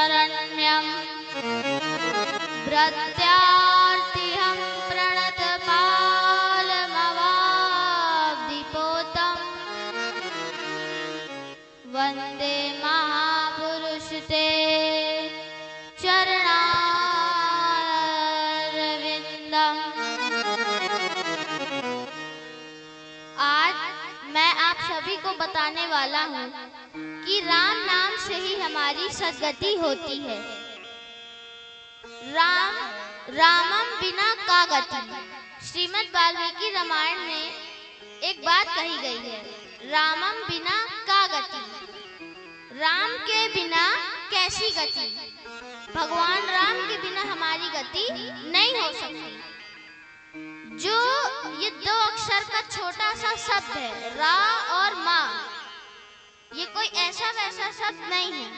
शरण्यं प्रत्यार्तिहं प्रणतपालमवाब्धिपोतं वन्दे महापुरुष ते चरणारविन्दम्। आज मैं आप सभी को बताने वाला हूँ कि राम नाम से ही हमारी सद्गति होती है। रामम बिना का गति। श्रीमद् वाल्मीकि रामायण में एक बात कही गई है, रामम बिना का गति। राम के बिना कैसी गति? भगवान राम के बिना हमारी गति नहीं हो सकती। जो ये दो अक्षर का छोटा सा शब्द है, रा और मा, ये कोई ऐसा वैसा शब्द नहीं है।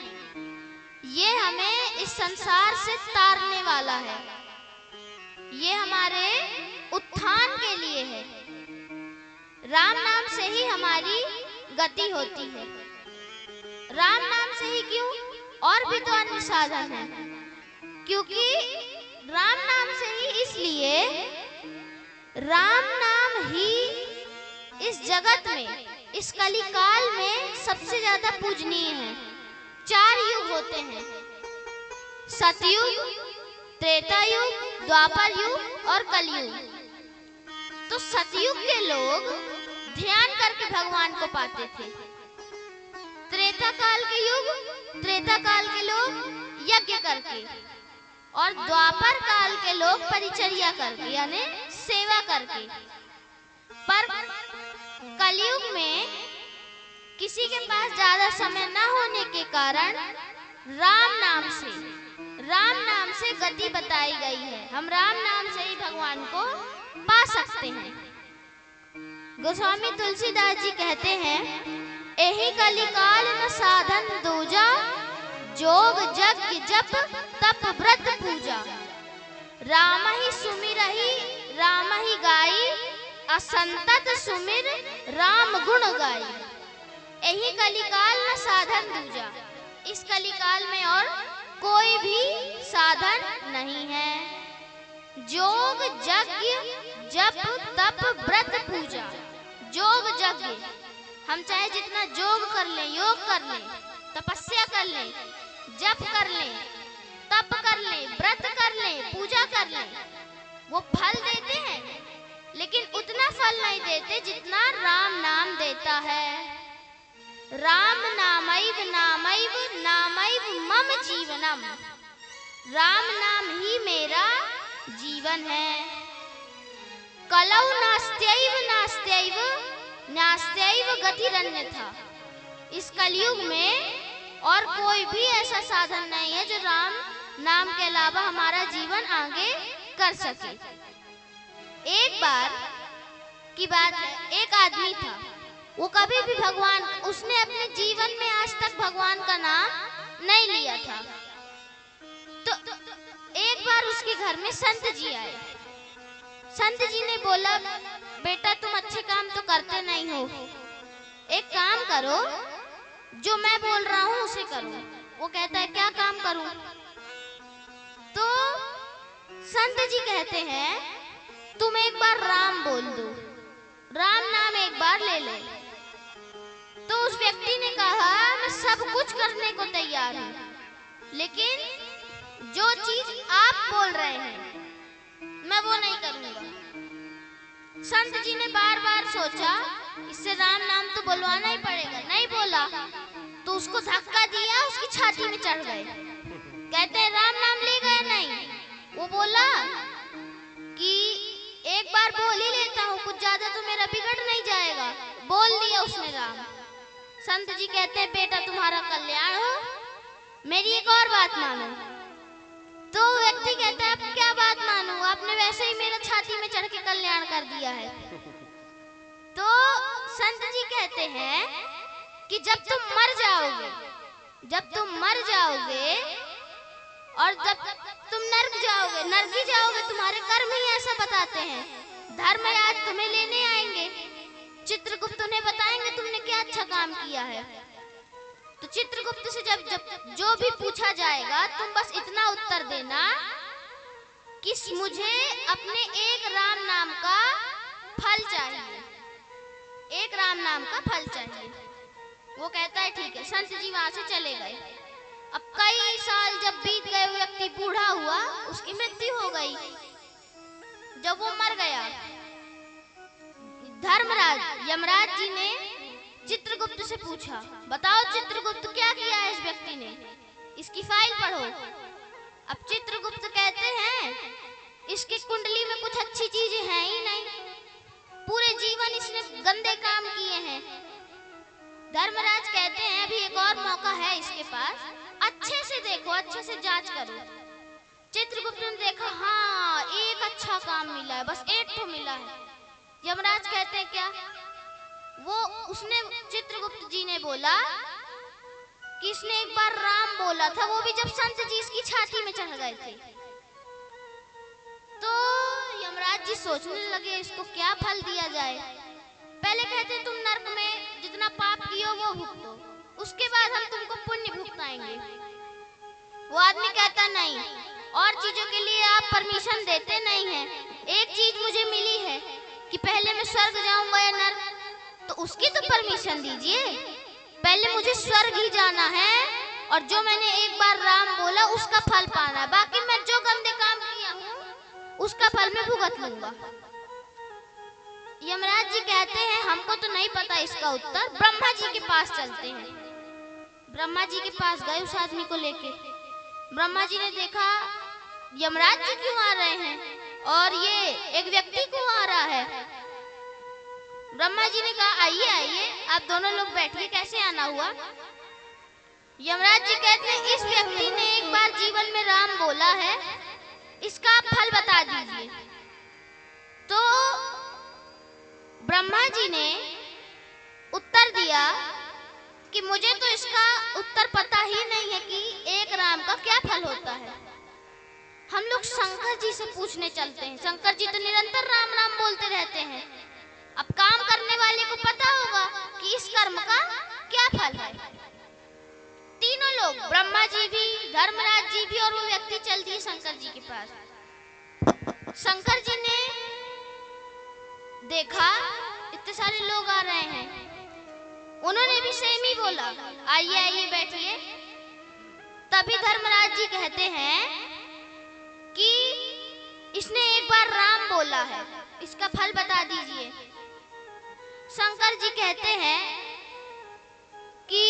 ये हमें इस संसार से तारने वाला है। ये हमारे उत्थान के लिए है। राम नाम से ही हमारी गति होती है। राम नाम से ही क्यों? और भी तो अन्य साधन है, क्योंकि राम नाम से ही इसलिए, राम नाम ही इस जगत में, इस कलिकाल में सबसे ज्यादा पूजनीय है। 4 युग होते हैं, सतयुग, त्रेता युग, द्वापर युग और कलयुग। तो सतयुग के लोग ध्यान करके भगवान को पाते थे। त्रेता काल के लोग यज्ञ करके, और द्वापर काल के लोग परिचर्या करके यानी सेवा करके। पर कलयुग में किसी के पास ज्यादा समय न होने के कारण राम नाम से गति बताई गई है। हम राम नाम से ही भगवान को पा सकते हैं। गोस्वामी तुलसीदास जी कहते हैं, एहि कलिकाल न साधन दूजा, जोग यज्ञ जप तप व्रत पूजा। राम ही सुमिरहि राम ही गाई, असंतत सुमिर राम गुण गाई। यही कलिकाल न साधन दूजा। इस कलिकाल में और कोई भी साधन नहीं है। जोग यज्ञ जप तप व्रत पूजा। जोग यज्ञ, हम चाहे जितना जोग कर लें, योग कर लें, तपस्या कर लें, जप कर लें, तप कर लें, व्रत कर लें, पूजा कर लें, वो फल देते हैं, लेकिन उतना फल नहीं देते जितना राम नाम देता है। राम नामैव नामैव नामैव मम जीवनम। राम नाम ही मेरा जीवन है। कलौ नास्त्यैव नास्त्यैव नास्त्यैव गतिरन्यथा। इस कलयुग में और कोई भी ऐसा साधन नहीं है जो राम नाम के अलावा हमारा जीवन आगे कर सके। एक बार की बात है, एक आदमी था, वो कभी भी भगवान, उसने अपने जीवन में आज तक भगवान का नाम नहीं लिया था। तो एक बार उसके घर में संत जी आए। संत जी ने बोला, बेटा तुम अच्छे काम तो करते नहीं हो, एक काम करो, जो मैं बोल रहा हूँ उसे करो। वो कहता है, क्या काम करूं? तो संत जी कहते हैं, तुम एक बार राम बोल दो, राम नाम एक बार ले लो। तो उस व्यक्ति ने कहा, मैं सब कुछ करने को तैयार हूं, लेकिन जो चीज आप बोल रहे हैं मैं वो नहीं करूंगा। संत जी ने बार बार सोचा, इससे राम नाम तो बुलवाना ही पड़ेगा। नहीं बोला तो उसको धक्का दिया, उसकी छाती में चढ़ गए। कहते हैं, राम नाम ले गए नहीं। वो बोला कि एक बार बोल ही लेता हूँ, कुछ ज्यादा तो मेरा बिगड़ नहीं जाएगा। बोल दिया उसने राम। संत जी कहते हैं, बेटा तुम्हारा कल्याण हो, मेरी एक और बात मानो। तो व्यक्ति कहता है, अब क्या बात मानूं? आपने वैसे ही मेरा छाती में चढ़ के कल्याण कर दिया है। तो संत जी कहते हैं कि जब तुम मर जाओगे और जब तुम नरक जाओगे, तुम्हारे कर्म ही ऐसा बताते हैं। धर्मराज तुम्हें लेने आएंगे, चित्रगुप्त उन्हें बताएंगे तुमने क्या अच्छा काम किया है। तो चित्रगुप्त से जब जब जो भी पूछा जाएगा तुम बस इतना उत्तर देना कि मुझे अपने एक राम नाम का फल चाहिए, एक राम नाम का फल चाहिए। वो कहता है ठीक है। संत जी वहां से चले गए। अब कई साल जब बीत गए, वो व्यक्ति बूढ़ा हुआ, उसकी मृत्यु हो गई। जब वो मर गया, धर्मराज यमराज जी ने चित्रगुप्त से पूछा, बताओ चित्रगुप्त क्या किया है इस व्यक्ति ने, इसकी फाइल पढ़ो। अब चित्रगुप्त कहते हैं इसकी कुंडली में कुछ अच्छी चीजें हैं ही नहीं, पूरे जीवन इसने गंदे काम किए हैं। धर्मराज कहते हैं अभी एक और मौका है इसके पास, अच्छे से देखो, अच्छे से जांच करो। चित्रगुप्त ने देखा, हाँ एक अच्छा काम मिला है, बस एक तो मिला है। यमराज कहते हैं क्या? वो उसने चित्रगुप्त जी ने बोला कि इसने एक बार राम बोला था, वो भी जब संत जी इसकी छाती में चढ़ गए थे। तो यमराज जी सोचने लगे इसको क्या फल दिया जाए। पहले कहते तुम नरक में जितना पाप कियो वो भुगतो, उसके बाद हम तुमको पुण्य भुगताएंगे। वो आदमी कहता नहीं, और चीजों के लिए आप परमिशन देते नहीं हैं। एक चीज मुझे मिली है कि पहले मैं स्वर्ग जाऊंगा या नरक, तो उसकी तो परमिशन दीजिए। पहले मुझे स्वर्ग ही जाना है, और जो मैंने एक बार राम बोला उसका फल पाना है। बाकी मैं जो गंदे काम किया हूँ उसका फल मैं भुगत लूंगा। यमराज जी कहते हैं हमको तो नहीं पता इसका उत्तर, ब्रह्मा जी के पास चलते हैं। ब्रह्मा जी के पास गए उस आदमी को लेके। ब्रह्मा जी ने देखा यमराज जी क्यों आ रहे हैं और ये एक व्यक्ति क्यों आ रहा है। ब्रह्मा जी ने कहा आइए आइए, आप दोनों लोग बैठिए, कैसे आना हुआ। यमराज जी कहते हैं इस व्यक्ति ने एक बार जीवन में राम बोला है, इसका आप फल बता दीजिए। तो ब्रह्मा जी ने उत्तर दिया कि मुझे तो इसका उत्तर पता ही नहीं है कि एक राम का क्या फल होता है। हम लोग शंकर जी से पूछने चलते हैं, शंकर जी तो निरंतर राम राम बोलते रहते हैं। अब काम करने वाले को पता होगा कि इस कर्म का क्या फल है। तीनों लोग, ब्रह्मा जी भी, धर्मराज जी भी और वो व्यक्ति चल दिए शंकर जी के पास। शंकर जी ने देखा इतने सारे लोग आ रहे हैं, उन्होंने भी सेम ही बोला आइए आइए बैठिए। तभी धर्मराज जी कहते हैं कि इसने एक बार राम बोला है, इसका फल बता दीजिए। शंकर जी कहते हैं कि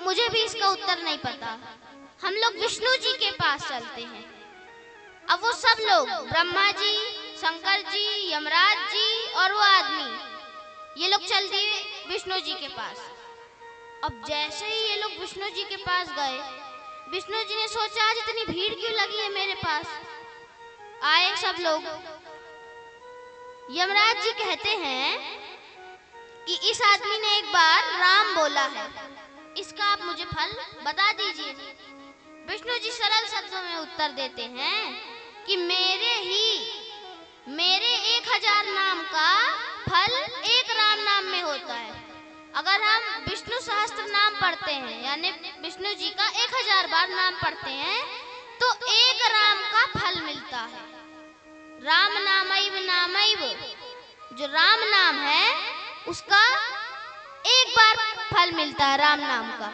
मुझे भी इसका उत्तर नहीं पता, हम लोग विष्णु जी के पास चलते हैं। अब वो सब लोग, ब्रह्मा जी, शंकर जी, यमराज जी और वो आदमी, ये लोग चल दिए विष्णु जी के पास। अब जैसे ही ये लोग विष्णु जी के पास गए, विष्णु जी ने सोचा आज इतनी भीड़ क्यों लगी है मेरे पास। आए सब लोग। यमराज जी कहते हैं कि इस आदमी ने एक बार राम बोला है, इसका आप मुझे फल बता दीजिए। विष्णु जी सरल शब्दों में उत्तर देते हैं कि मेरे 1000 नाम का फल एक राम नाम में होता है। अगर हम विष्णु सहस्त्र नाम पढ़ते हैं, यानी विष्णु जी का 1000 बार नाम पढ़ते हैं, तो एक राम का फल मिलता है। राम नामैव नामैव, जो राम नाम है उसका एक बार फल मिलता है राम नाम का।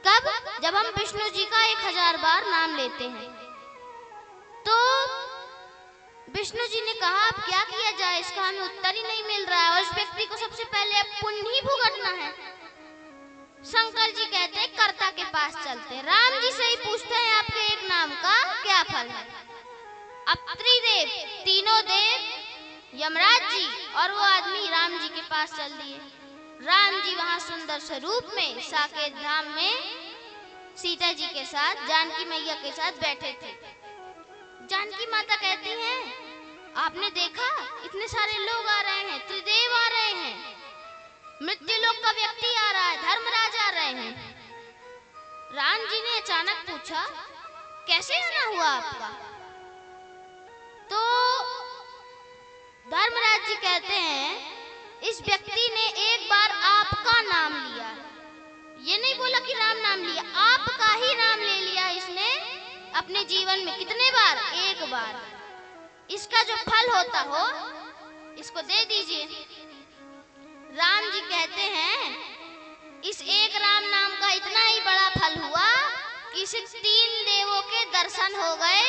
कब? जब हम विष्णु जी का 1000 बार नाम लेते हैं। तो विष्णु जी ने कहा अब क्या किया जाए, इसका हमें उत्तर ही नहीं मिल रहा है और इस व्यक्ति को सबसे पहले अब पुण्य ही भुगतना है। शंकर जी कहते हैं कर्ता के पास चलते हैं, राम जी से ही पूछते हैं आपके एक नाम का क्या फल है। अब त्रिदेव, तीनों देव, यमराज जी और वो आदमी राम जी के पास चल दिए। राम जी वहां सुंदर स्वरूप में साकेत धाम में सीता जी के साथ, जानकी मैया के साथ बैठे थे। जानकी माता कहती हैं आपने देखा इतने सारे लोग आ रहे हैं, त्रिदेव आ रहे हैं, मृत्यु लोक का व्यक्ति आ रहा है, धर्मराज आ रहे हैं। राम जी ने अचानक पूछा कैसे आना हुआ आपका। तो धर्मराज जी कहते हैं इस व्यक्ति ने एक बार आपका नाम लिया, ये नहीं नहीं बोला कि राम नाम लिया, आपका ही नाम ले लिया इसने अपने जीवन में। कितने बार? एक बार। इसका जो फल होता हो इसको दे दीजिए। राम जी कहते हैं इस एक राम नाम का इतना ही बड़ा फल हुआ कि इसे 3 देवों के दर्शन हो गए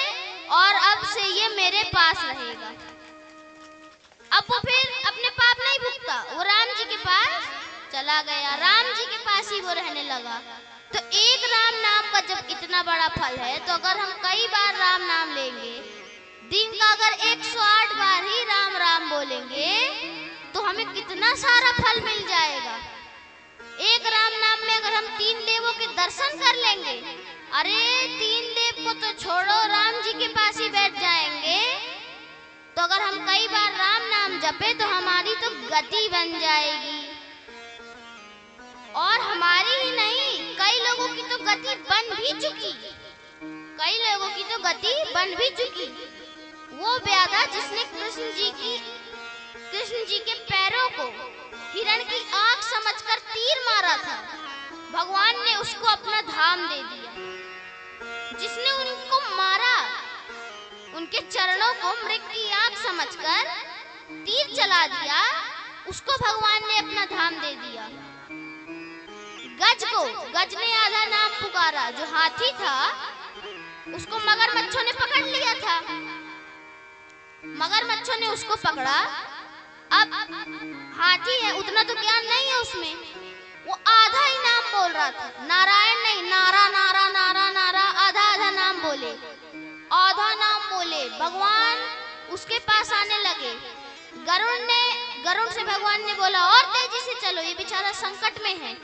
और अब से ये मेरे पास रहेगा। अब वो फिर अपने पाप नहीं भुगता, वो राम जी के पास चला गया, राम जी के पास ही वो रहने लगा। तो एक राम नाम का जब इतना बड़ा फल है, तो अगर हम कई बार राम नाम लेंगे, दिन का अगर 108 बार ही राम राम बोलेंगे, तो हमें कितना सारा फल मिल जाएगा। एक राम नाम में अगर हम 3 देवों के दर्शन कर लेंगे, अरे 3 देव को तो छोड़ो, राम जी के पास ही बैठ जाएंगे। तो अगर हम कई बार राम नाम जपे तो हमारी तो गति बन जाएगी। और हमारी ही नहीं, कई लोगों की तो गति बन भी चुकी, कई लोगों की तो गति बन भी चुकी। वो व्याधा जिसने कृष्ण जी के पैरों को हिरण की आंख समझकर तीर मारा था, भगवान ने उसको अपना धाम दे दिया। जिसने उनको मारा, उनके चरणों को मृग की आंख समझकर तीर चला दिया, उसको भगवान ने अपना धाम दे दिया। गज ने आधा नाम पुकारा, जो हाथी था उसको मगरमच्छों ने पकड़ लिया था, मगरमच्छों ने उसको पकड़ा। अब हाथी है, उतना तो ज्ञान नहीं है उसमें, वो आधा ही नाम बोल रहा था, नारायण नहीं, नारा नारा नारा नारा, आधा आधा नाम बोले, आधा नाम बोले। भगवान उसके पास आने लगे। गरुड़ से भगवान ने बोला और तेजी से चलो, ये बेचारा संकट में है।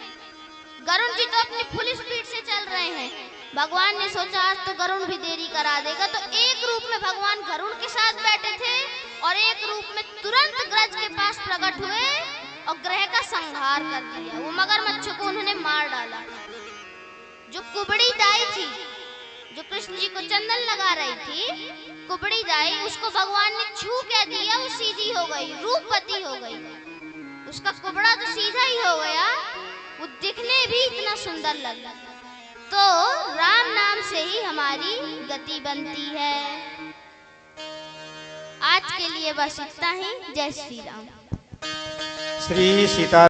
गरुड़ जी तो अपनी फुल स्पीड से चल रहे हैं। भगवान ने सोचा आज तो गरुड़ भी देरी करा देगा, तो एक रूप में भगवान गरुड़ के साथ बैठे थे और एक रूप में तुरंत गज के पास प्रकट हुए और ग्रह का संहार कर दिया। वो मगरमच्छों को उन्होंने मार डाला। जो कुबड़ी दाई थी, जो कृष्ण जी को चंदन लगा रही थी, कुबड़ी दाई, उसको भगवान ने छू के दिया, वो सीधी हो गई, रूपवती हो गई। उसका कुबड़ा तो सीधा ही हो गया, वो दिखने भी इतना सुंदर लगा। तो राम नाम से ही हमारी गति बनती है। आज के लिए बस इतना ही। जय श्री राम। श्री सीता